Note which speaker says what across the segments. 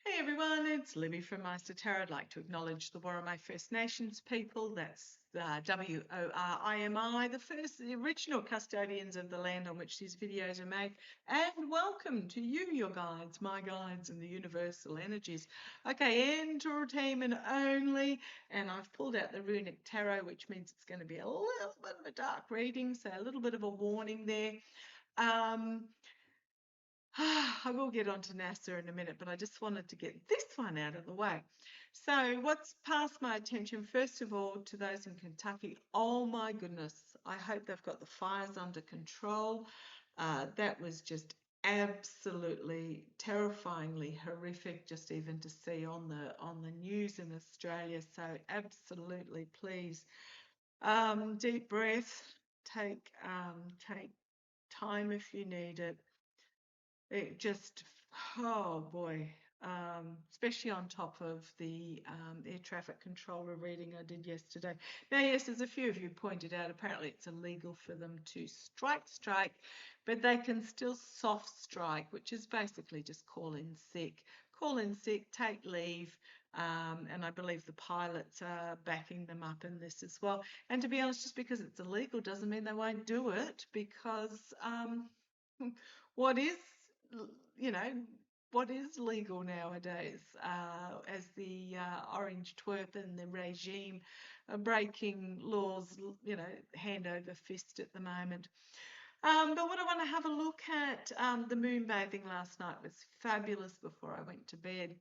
Speaker 1: Hey everyone, it's Libby from maighstirtarot. I'd like to acknowledge the Worimi First Nations people. That's WORIMI, the original custodians of the land on which these videos are made. And welcome to you, your guides, my guides, and the universal energies. Okay, entertainment only. And I've pulled out the runic tarot, which means it's going to be a little bit of a dark reading, so a little bit of a warning there. I will get on to NASA in a minute, but I just wanted to get this one out of the way. So, what's passed my attention, first of all, to those in Kentucky? Oh my goodness, I hope they've got the fires under control. That was just absolutely terrifyingly horrific, just even to see on the news in Australia. So, absolutely, please, deep breath, take time if you need it. It just, oh boy, especially on top of the air traffic controller reading I did yesterday. Now, yes, as a few of you pointed out, apparently it's illegal for them to strike, but they can still soft strike, which is basically just call in sick. Call in sick, take leave, and I believe the pilots are backing them up in this as well. And to be honest, just because it's illegal doesn't mean they won't do it, because what is you know, what is legal nowadays, as the orange twerp and the regime are breaking laws, hand over fist at the moment. But what I want to have a look at, the moon bathing last night was fabulous before I went to bed.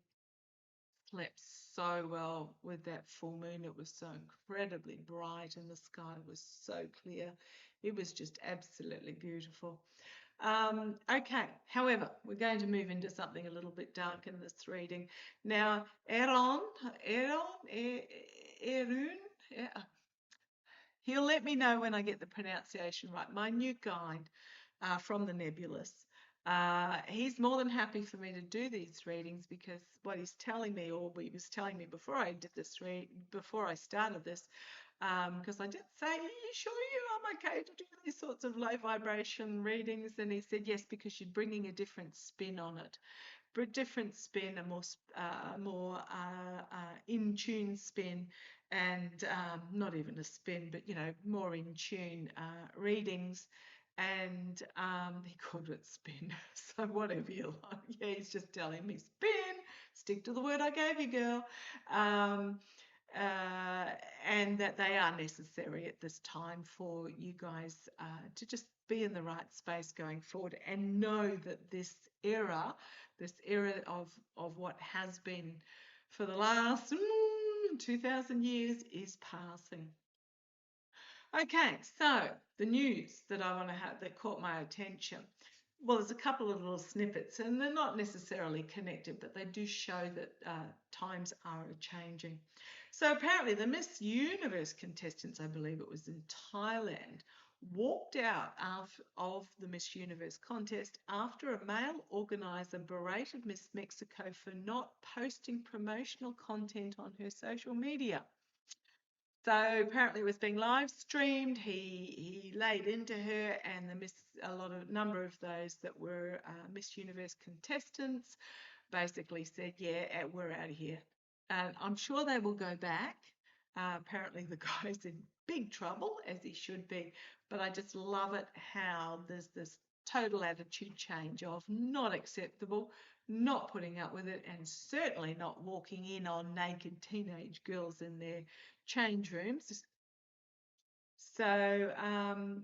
Speaker 1: Slept so well with that full moon. It was so incredibly bright and the sky was so clear. It was just absolutely beautiful. Okay, however, we're going to move into something a little bit dark in this reading. Now, Erun, he'll let me know when I get the pronunciation right. My new guide from the Nebulous. He's more than happy for me to do these readings because what he's telling me, or he was telling me before I did this before I started this, because I did say, "Are you sure I'm okay to do these sorts of low vibration readings?" And he said, "Yes, because you're bringing a different spin on it, a different spin, a more in tune spin, and not even a spin, but more in tune readings." And he called it spin. So whatever you like. Yeah, he's just telling me spin. Stick to the word I gave you, girl. Um, uh, and that they are necessary at this time for you guys to just be in the right space going forward and know that this era of what has been for the last 2,000 years is passing. Okay, so the news that I want to have that caught my attention. Well, there's a couple of little snippets, and they're not necessarily connected, but they do show that times are changing. So apparently, the Miss Universe contestants, I believe it was in Thailand, walked out of the Miss Universe contest after a male organizer berated Miss Mexico for not posting promotional content on her social media. So apparently it was being live streamed. He laid into her, and a number of those that were Miss Universe contestants basically said, "Yeah, we're out of here." And I'm sure they will go back. Apparently the guy's in big trouble, as he should be. But I just love it how there's this total attitude change of not acceptable, not putting up with it, and certainly not walking in on naked teenage girls in their change rooms. So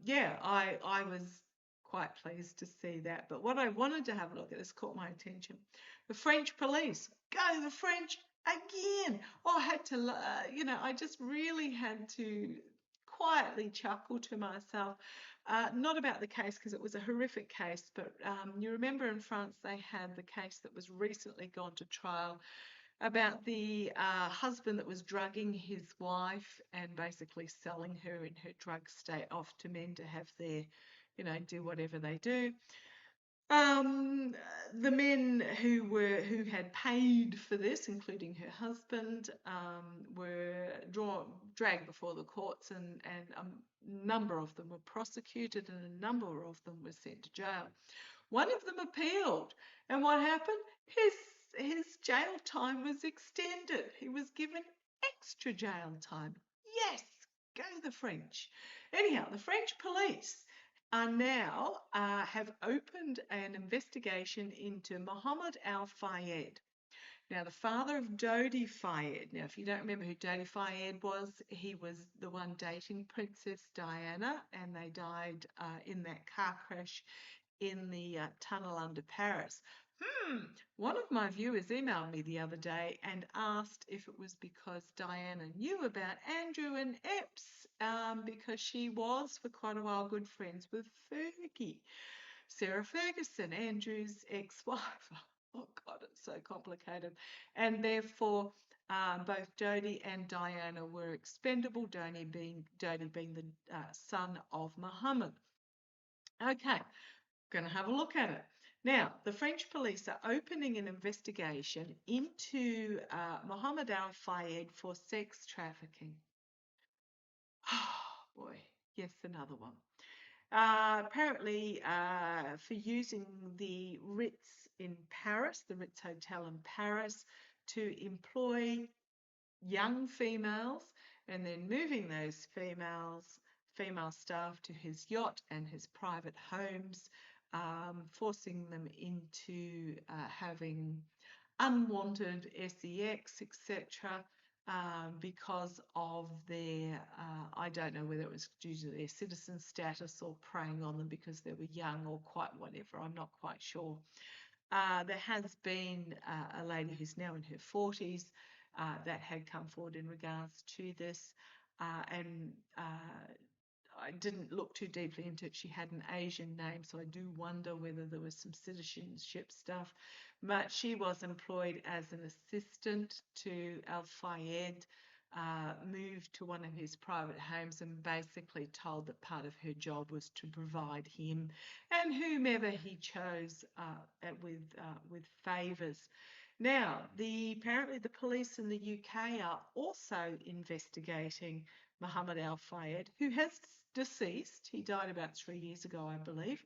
Speaker 1: yeah, I was quite pleased to see that. But what I wanted to have a look at, this caught my attention. The French police, go the French again. Oh, I had to, I just really had to quietly chuckle to myself. Not about the case because it was a horrific case, but you remember in France they had the case that was recently gone to trial about the husband that was drugging his wife and basically selling her in her drug state off to men to have their, do whatever they do. Um, the men who had paid for this, including her husband, were dragged before the courts, and a number of them were prosecuted, and a number of them were sent to jail. One of them appealed, and what happened? His jail time was extended. He was given extra jail time. Yes, go the French. Anyhow, the French police are now have opened an investigation into Mohammed Al Fayed. Now, the father of Dodi Fayed. Now, if you don't remember who Dodi Fayed was, he was the one dating Princess Diana, and they died in that car crash in the tunnel under Paris. One of my viewers emailed me the other day and asked if it was because Diana knew about Andrew and Epps, because she was for quite a while good friends with Fergie, Sarah Ferguson, Andrew's ex-wife. Oh God, it's so complicated. And therefore, both Dodi and Diana were expendable, Dodi being the son of Muhammad. Okay, going to have a look at it. Now, the French police are opening an investigation into Mohammed Al Fayed for sex trafficking. Oh boy, yes, another one. Apparently, for using the Ritz in Paris, the Ritz Hotel in Paris, to employ young females and then moving those female staff to his yacht and his private homes, forcing them into having unwanted sex, etc., because of their, I don't know whether it was due to their citizen status or preying on them because they were young or quite whatever, I'm not quite sure. There has been a lady who's now in her 40s that had come forward in regards to this, and I didn't look too deeply into it. She had an Asian name, so I do wonder whether there was some citizenship stuff. But she was employed as an assistant to Al Fayed, moved to one of his private homes and basically told that part of her job was to provide him and whomever he chose with favours. Now, apparently the police in the UK are also investigating Mohammed Al Fayed, who has deceased. He died about 3 years ago, I believe,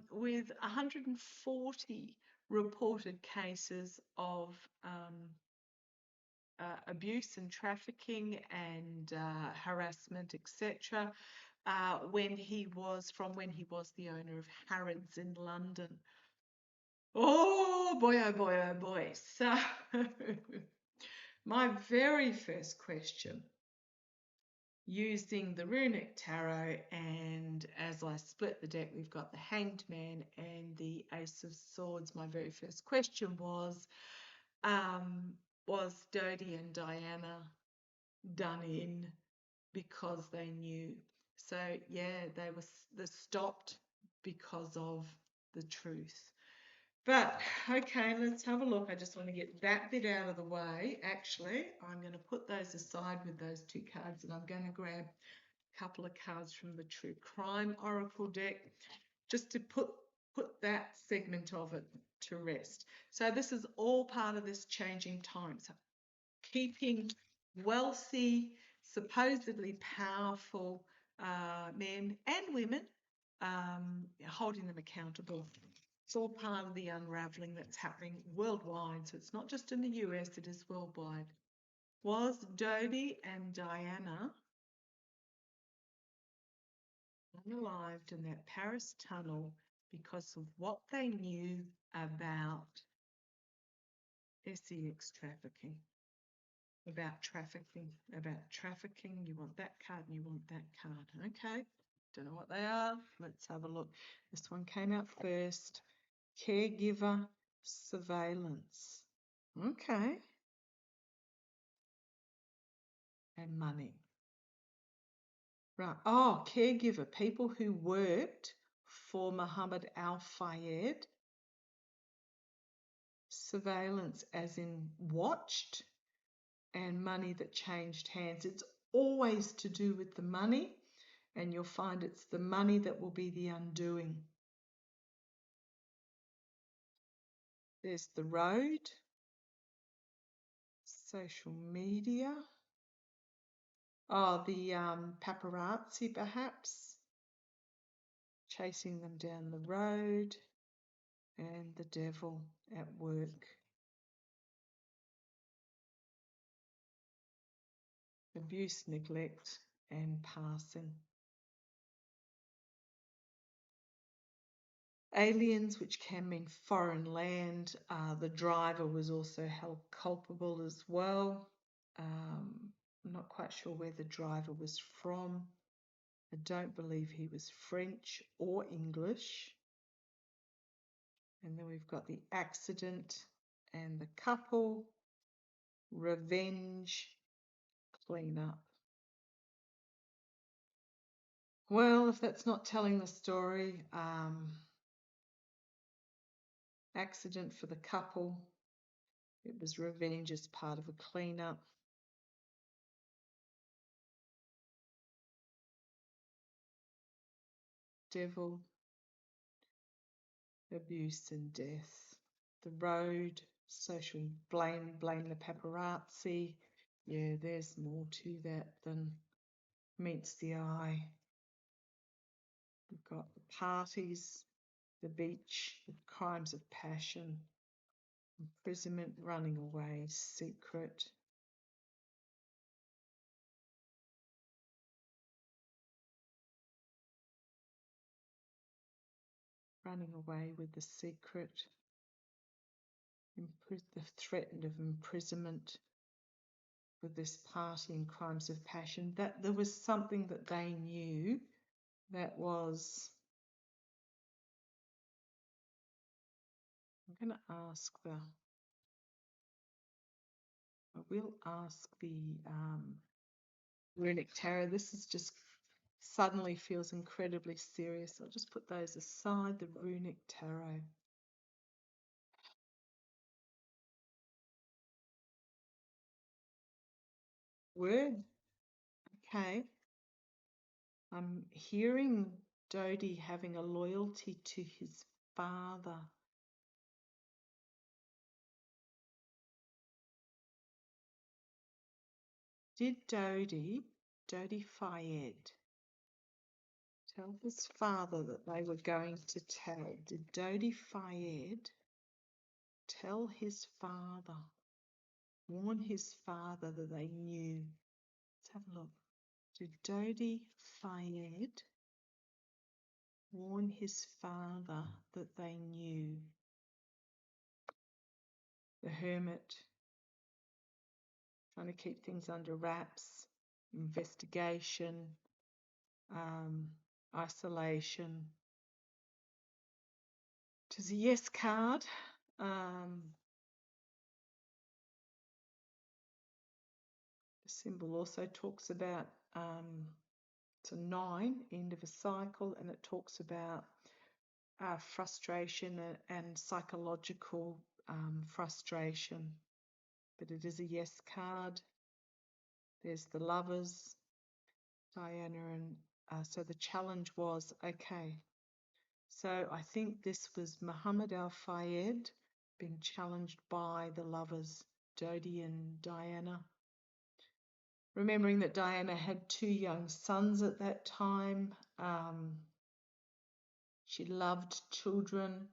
Speaker 1: with 140 reported cases of abuse and trafficking and harassment, etc. When he was the owner of Harrods in London. Oh boy, oh boy, oh boy. So my very first question, using the runic tarot, and as I split the deck, we've got the Hanged Man and the Ace of Swords. My very first question was Dodi and Diana done in because they knew? So yeah, they stopped because of the truth. But okay, let's have a look. I just want to get that bit out of the way. Actually, I'm going to put those aside with those two cards, and I'm going to grab a couple of cards from the True Crime Oracle deck just to put that segment of it to rest. So this is all part of this changing times. Keeping wealthy, supposedly powerful men and women, holding them accountable. It's all part of the unraveling that's happening worldwide. So it's not just in the US, it is worldwide. Was Dodi and Diana unalived in that Paris tunnel because of what they knew about sex trafficking? About trafficking, you want that card and you want that card. Okay, don't know what they are. Let's have a look. This one came out first. Caregiver surveillance. Okay. And money. Right. Oh, caregiver, people who worked for Mohammed Al Fayed. Surveillance as in watched, and money that changed hands. It's always to do with the money, and you'll find it's the money that will be the undoing. There's the road, social media, the paparazzi perhaps, chasing them down the road, and the devil at work. abuse, neglect, and passing. Aliens, which can mean foreign land. The driver was also held culpable as well. I'm not quite sure where the driver was from. I don't believe he was French or English. And then we've got the accident and the couple, revenge, cleanup. Well, if that's not telling the story, accident for the couple, it was revenge as part of a cleanup. Devil, abuse and death. The road, social blame the paparazzi. Yeah, there's more to that than meets the eye. We've got the parties, the beach, the crimes of passion, imprisonment, running away, secret. Running away with the secret, the threat of imprisonment for this party and crimes of passion. That there was something that they knew that was. I'm going to ask I will ask the runic tarot. This is just suddenly feels incredibly serious. I'll just put those aside. The runic tarot. Word. Okay. I'm hearing Dodie having a loyalty to his father. Did Dodie Fayed, tell his father that they were going to tell? Did Dodie Fayed tell his father, warn his father that they knew? Let's have a look. Did Dodie Fayed warn his father that they knew? The Hermit, trying to keep things under wraps, investigation, isolation. It is a yes card. The symbol also talks about it's a 9, end of a cycle, and it talks about frustration and psychological frustration. But it is a yes card. There's the Lovers, Diana, and so the challenge was, okay, so I think this was Muhammad Al-Fayed being challenged by the Lovers, Dodie and Diana. Remembering that Diana had 2 young sons at that time. She loved children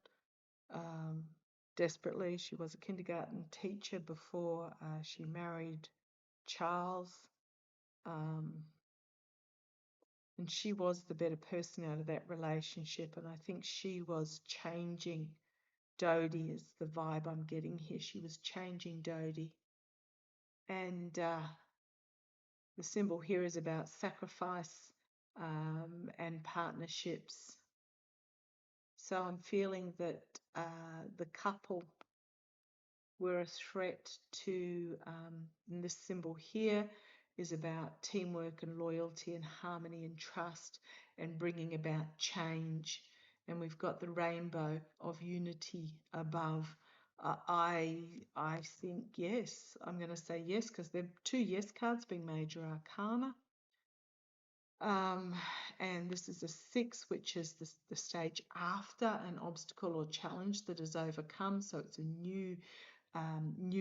Speaker 1: desperately. She was a kindergarten teacher before she married Charles. And she was the better person out of that relationship. And I think she was changing Dodie, is the vibe I'm getting here. She was changing Dodie. And the symbol here is about sacrifice and partnerships. So I'm feeling that the couple were a threat to, and this symbol here is about teamwork and loyalty and harmony and trust and bringing about change. And we've got the rainbow of unity above. I think yes. I'm going to say yes because there are 2 yes cards being major arcana. And this is a 6, which is the stage after an obstacle or challenge that is overcome. So it's a new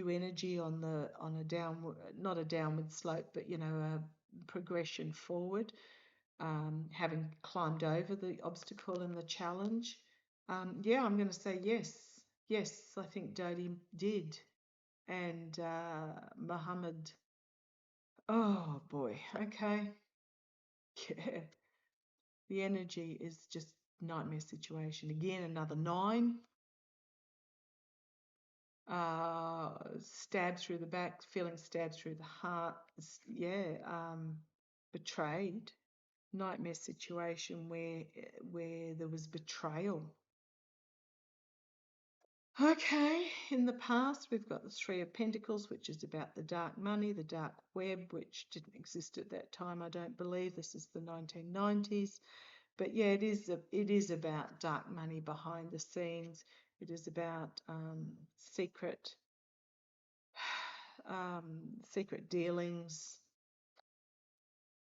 Speaker 1: energy on a downward, not a downward slope, but a progression forward, having climbed over the obstacle and the challenge. Yeah, I'm going to say yes. Yes, I think Dodie did. And Muhammad Oh boy. Okay. Yeah. The energy is just nightmare situation. Again, another 9. Stabbed through the back, feeling stabbed through the heart. Yeah. Betrayed. Nightmare situation where there was betrayal. Okay, in the past we've got the 3 of Pentacles, which is about the dark money, the dark web, which didn't exist at that time, I don't believe. This is the 1990s. But yeah, it is about dark money behind the scenes. It is about secret secret dealings.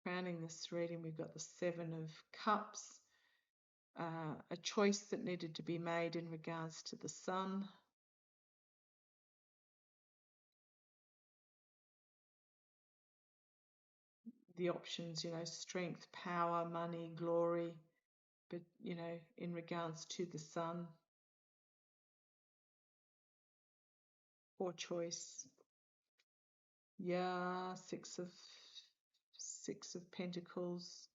Speaker 1: Crowning this reading, we've got the 7 of Cups, a choice that needed to be made in regards to the sun. The options, strength, power, money, glory, but, in regards to the sun or choice. Yeah, six of Pentacles,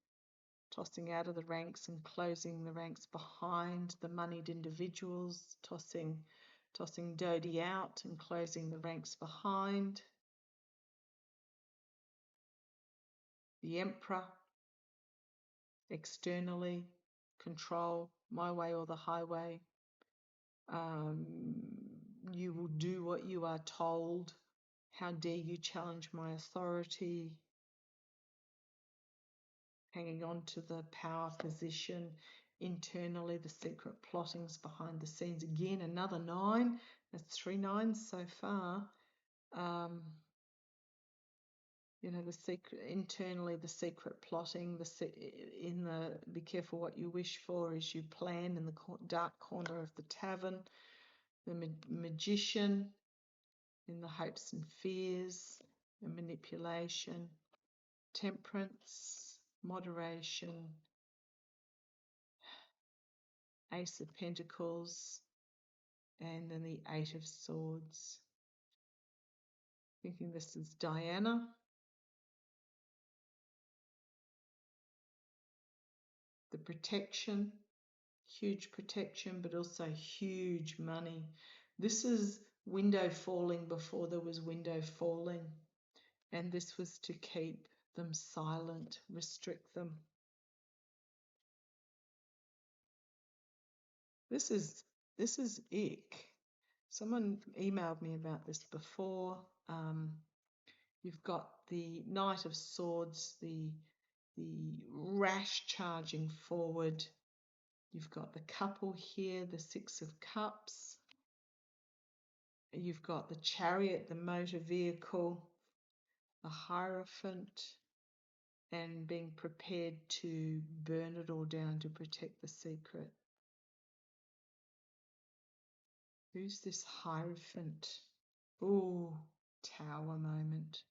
Speaker 1: tossing out of the ranks and closing the ranks behind the moneyed individuals, tossing Dodie out and closing the ranks behind. The Emperor, externally, control, my way or the highway. You will do what you are told. How dare you challenge my authority? Hanging on to the power position. Internally, the secret plottings behind the scenes. Again, another 9. That's 3 9s so far. The secret internally, the secret plotting. Be careful what you wish for as you plan in the dark corner of the tavern. The magician, in the hopes and fears, and manipulation. Temperance, moderation. Ace of Pentacles, and then the 8 of Swords. Thinking this is Diana. The protection, huge protection, but also huge money. This is window falling before there was window falling, and this was to keep them silent, restrict them. This is ick. Someone emailed me about this before. You've got the Knight of Swords, the rash charging forward. You've got the couple here, the 6 of Cups. You've got the Chariot, the motor vehicle, the Hierophant, and being prepared to burn it all down to protect the secret. Who's this Hierophant? Ooh, Tower moment.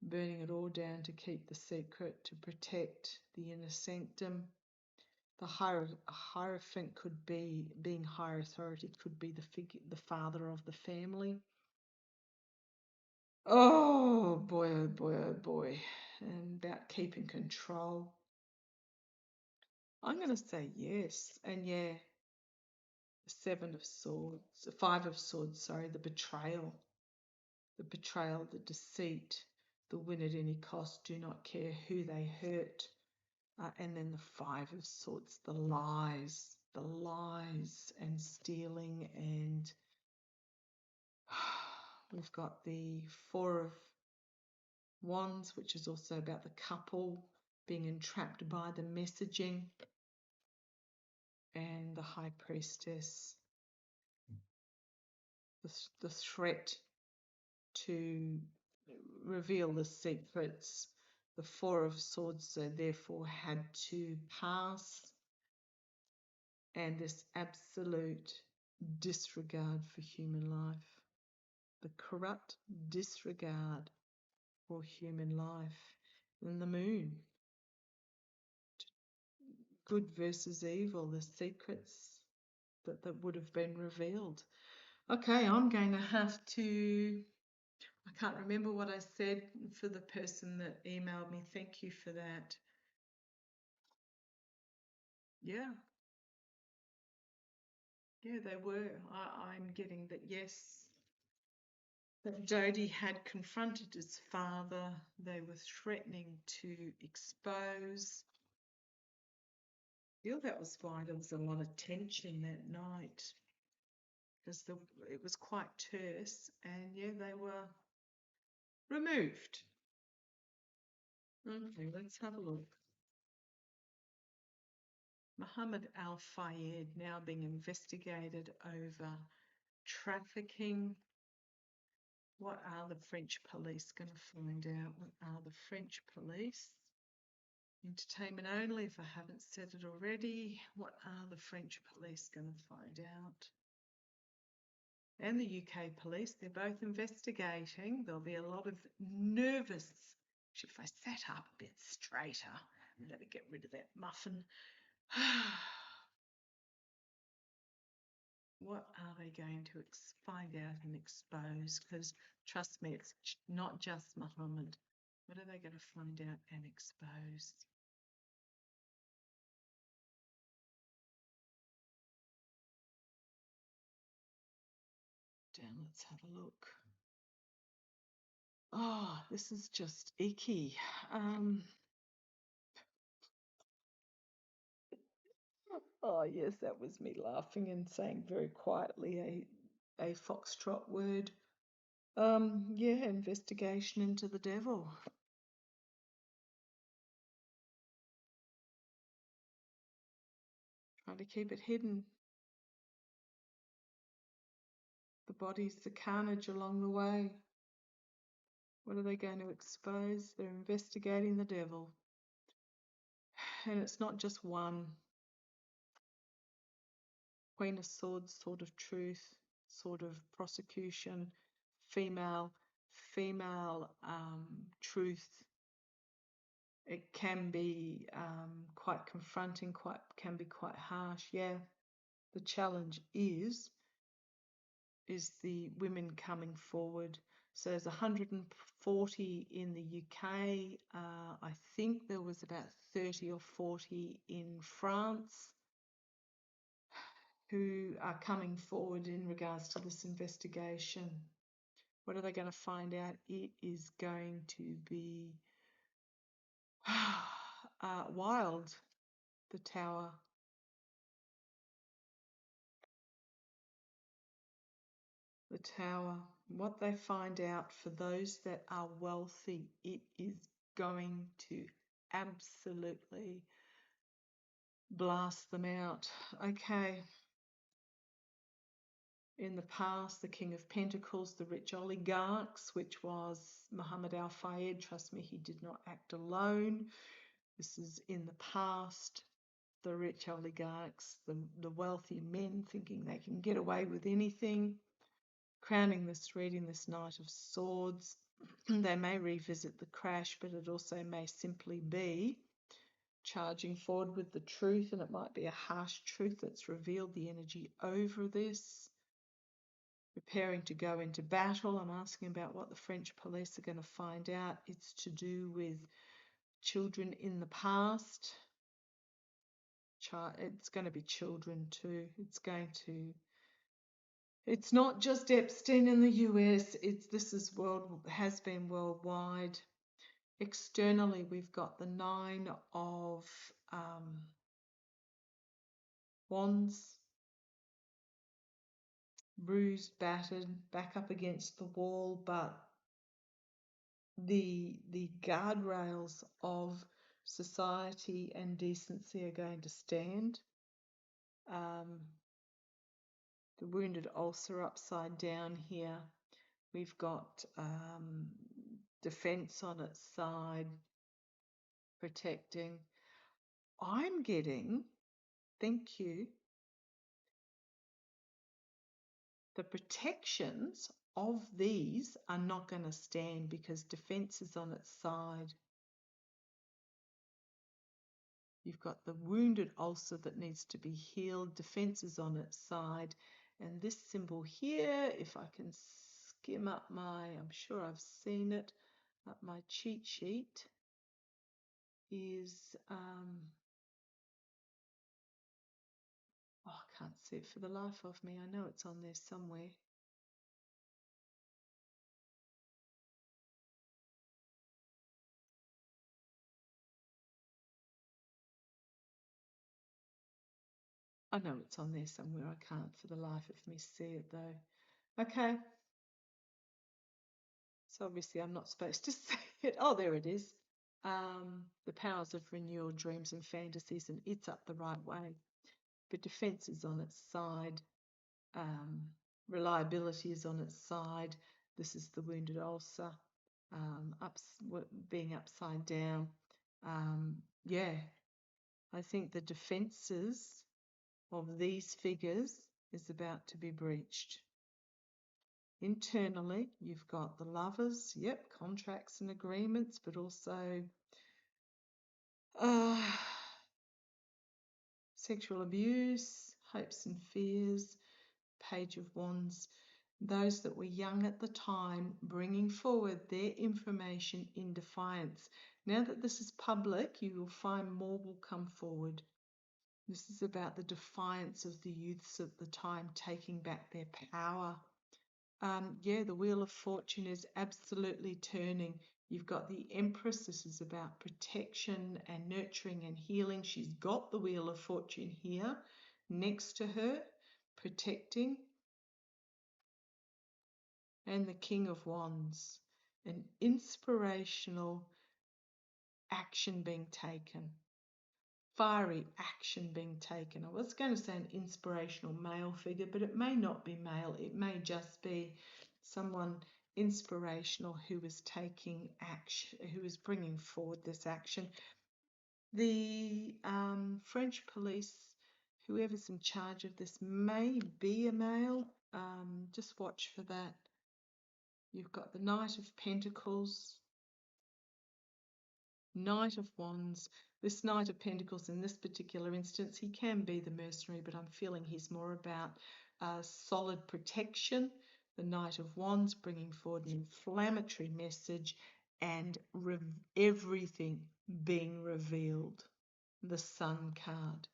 Speaker 1: Burning it all down to keep the secret, to protect the inner sanctum. The Hierophant could be, being higher authority, could be the father of the family. Oh boy, oh boy, oh boy. And about keeping control. I'm going to say yes. And yeah, the 7 of Swords, the 5 of Swords, sorry, the betrayal. The betrayal, the deceit, the win at any cost, do not care who they hurt. And then the 5 of Swords, the lies and stealing. And we've got the 4 of Wands, which is also about the couple being entrapped by the messaging. And the High Priestess, the threat to reveal the secrets. The 4 of Swords, so therefore had to pass. And this absolute disregard for human life. The corrupt disregard for human life. And the Moon. Good versus evil, the secrets that would have been revealed. Okay, I'm going to have to I can't remember what I said for the person that emailed me. Thank you for that. Yeah. Yeah, they were. I'm getting that, yes, that Jody had confronted his father. They were threatening to expose. I feel that was why there was a lot of tension that night, because it was quite terse, and yeah, they were removed. Okay, let's have a look. Mohammed Al Fayed now being investigated over trafficking. What are the French police going to find out? What are the French police? Entertainment only, if I haven't said it already. What are the French police going to find out? And the UK police, they're both investigating. There'll be a lot of nervous. If I sat up a bit straighter, let me get rid of that muffin. What are they going to find out and expose? Because trust me, it's not just Muhammad. What are they going to find out and expose? Down, let's have a look. Oh, this is just icky. Oh, yes, that was me laughing and saying very quietly a foxtrot word. Yeah, investigation into the devil. Trying to keep it hidden. The bodies, the carnage along the way. What are they going to expose? They're investigating the devil. And it's not just one. Queen of Swords, Sword of Truth, Sword of Prosecution, female truth. It can be quite confronting, can be quite harsh. Yeah, the challenge is the women coming forward. So there's 140 in the UK. I think there was about 30 or 40 in France who are coming forward in regards to this investigation. What are they going to find out? It is going to be wild, the tower. The tower. What they find out, for those that are wealthy, it is going to absolutely blast them out. Okay. In the past, the King of Pentacles, the rich oligarchs, which was Mohammed Al Fayed. Trust me, he did not act alone. This is in the past. The rich oligarchs, the wealthy men thinking they can get away with anything. Crowning this reading, this Knight of Swords. They may revisit the crash, but it also may simply be charging forward with the truth, and it might be a harsh truth that's revealed the energy over this. Preparing to go into battle. I'm asking about what the French police are going to find out. It's to do with children in the past. It's going to be children too. It's not just Epstein in the US. Has been worldwide. Externally, we've got the 9 of Wands, bruised, battered, back up against the wall, but the guardrails of society and decency are going to stand. The wounded ulcer upside down here. We've got defense on its side, protecting. I'm getting, thank you, the protections of these are not going to stand because defense is on its side. You've got the wounded ulcer that needs to be healed. Defense is on its side. And this symbol here, if I can skim up I'm sure I've seen it, up my cheat sheet is, oh, I can't see it for the life of me. I know it's on there somewhere. I know it's on there somewhere. I can't for the life of me see it though. Okay. So obviously I'm not supposed to say it. Oh, there it is. The powers of renewal, dreams and fantasies, and it's up the right way. But defense is on its side. Reliability is on its side. This is the wounded ulcer, being upside down. Yeah, I think the defenses of these figures is about to be breached. Internally, you've got the lovers, yep, contracts and agreements, but also sexual abuse, hopes and fears, Page of Wands, those that were young at the time bringing forward their information in defiance. Now that this is public, you will find more will come forward. This is about the defiance of the youths at the time taking back their power. Yeah, the Wheel of Fortune is absolutely turning. You've got the Empress. This is about protection and nurturing and healing. She's got the Wheel of Fortune here next to her, protecting. And the King of Wands, an inspirational action being taken. Fiery action being taken. I was going to say an inspirational male figure, but it may not be male. It may just be someone inspirational who is taking action, who is bringing forward this action. The French police, whoever's in charge of this, may be a male. Just watch for that. You've got the Knight of Pentacles, Knight of Wands. This Knight of Pentacles, in this particular instance, he can be the mercenary, but I'm feeling he's more about solid protection. The Knight of Wands bringing forward an inflammatory message and everything being revealed. The Sun card.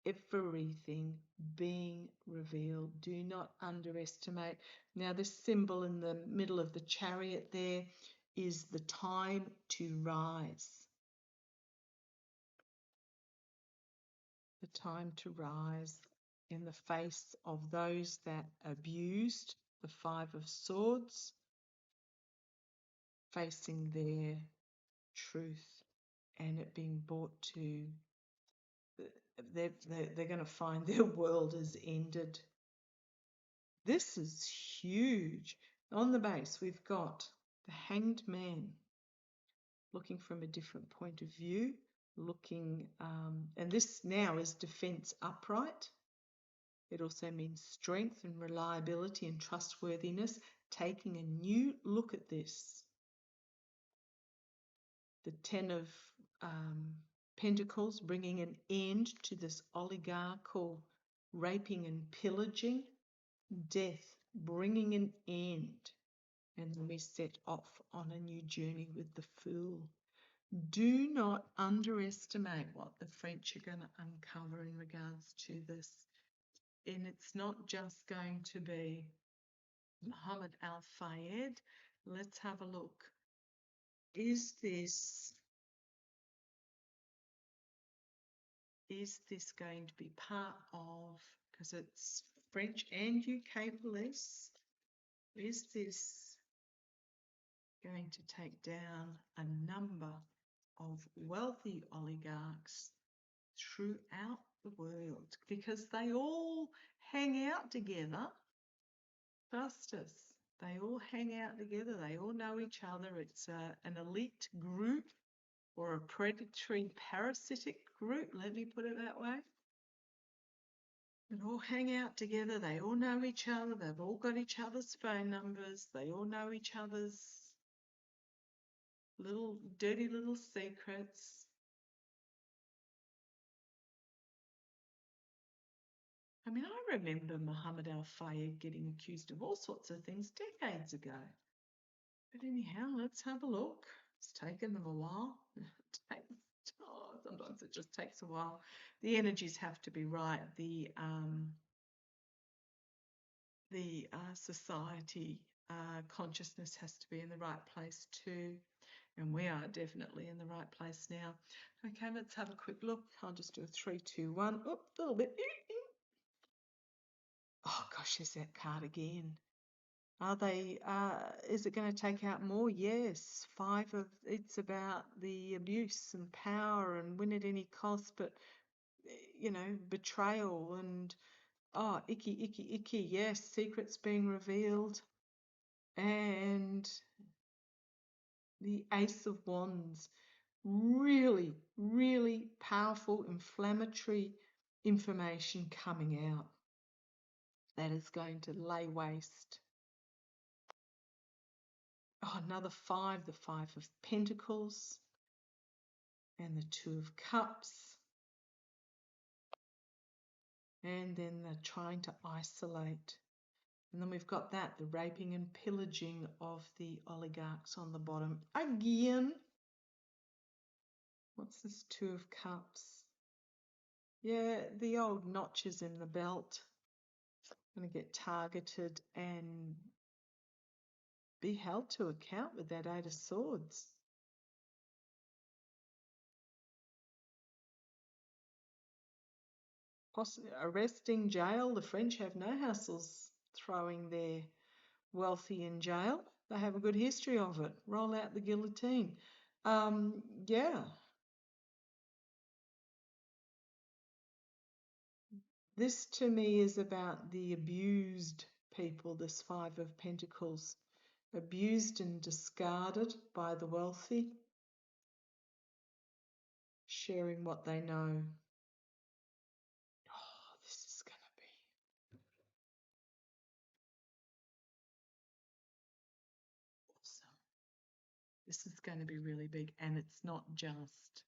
Speaker 1: Everything being revealed. Do not underestimate. Now, this symbol in the middle of the Chariot there is the time to rise. The time to rise in the face of those that abused the Five of Swords, facing their truth and it being brought to, they're going to find their world has ended. This is huge. On the base, we've got the Hanged Man, looking from a different point of view, looking, and this now is defense upright. It also means strength and reliability and trustworthiness, taking a new look at this. The Ten of Pentacles, bringing an end to this oligarchical raping and pillaging. Death, bringing an end. And then we set off on a new journey with the Fool. Do not underestimate what the French are going to uncover in regards to this. And it's not just going to be Muhammad Al-Fayed. Let's have a look. Is this going to be part of, because it's French and UK police, is this going to take down a number of wealthy oligarchs throughout the world? Because they all hang out together. Justice. They all hang out together. They all know each other. It's an elite group or a predatory parasitic group, let me put it that way. They all hang out together. They all know each other. They've all got each other's phone numbers. They all know each other's dirty little secrets. I mean, I remember Muhammad Al-Fayed getting accused of all sorts of things decades ago. But anyhow, let's have a look. It's taken them a while. Sometimes it just takes a while. The energies have to be right. The society consciousness has to be in the right place too. And we are definitely in the right place now. Okay, let's have a quick look. I'll just do a 3, 2, 1. Oh, a little bit. Oh gosh, there's that card again. Are they, is it going to take out more? Yes. 5 of, it's about the abuse and power and win at any cost, but, you know, betrayal and, oh, icky, icky, icky. Yes, secrets being revealed. And the Ace of Wands. Really, really powerful, inflammatory information coming out that is going to lay waste. Oh, another 5, the 5 of Pentacles and the 2 of Cups. And then they're trying to isolate. And then we've got that, the raping and pillaging of the oligarchs on the bottom. Again, what's this 2 of Cups? Yeah, the old notches in the belt. Going to get targeted and be held to account with that 8 of Swords. Arresting, jail. The French have no hassles throwing their wealthy in jail. They have a good history of it. Roll out the guillotine. Yeah. This to me is about the abused people, this 5 of Pentacles. Abused and discarded by the wealthy. Sharing what they know. Oh, this is going to be awesome. This is going to be really big, and it's not just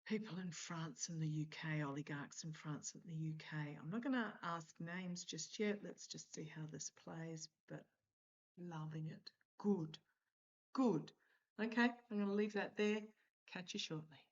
Speaker 1: people in France and the UK, oligarchs in France and the UK. I'm not going to ask names just yet. Let's just see how this plays, but loving it. Good, good. Okay, I'm going to leave that there. Catch you shortly.